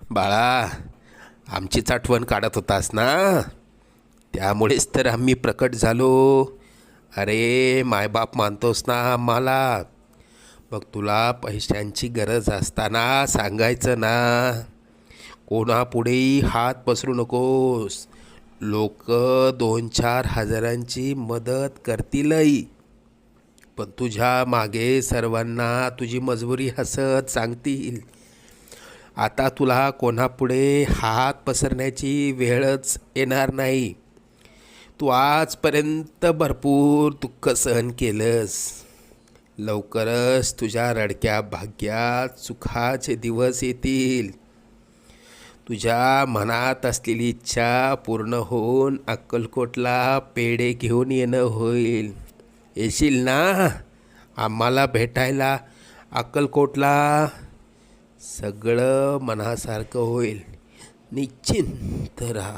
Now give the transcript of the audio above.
बाळा, आमचीच आठवण काढत होतास ना, त्यामुळेच तर आम्ही प्रकट झालो. अरे मायबाप मानतोस ना आम्हाला, मग तुला पैशांची गरज असताना सांगायचं ना. कोणापुढेही हात पसरू नकोस. लोक 2-4 हजारांची मदत करतीलही, पण तुझ्या मागे सर्वांना तुझी मजबुरी हसत सांगतील. आता तुला कोणापुढे हात पसरण्याची वेळच येणार नाही. तू आजपर्यंत भरपूर दुःख सहन केलंस. लवकरच तुझ्या रडक्या भाग्यात सुखाचे दिवस येतील. तुझ्या मनात असलेली इच्छा पूर्ण होऊन अक्कलकोटला पेढे घेऊन येणं होईल. येशील ना आम्हाला भेटायला अक्कलकोटला? सगळं मनासारखं होईल. निश्चिंत राहा.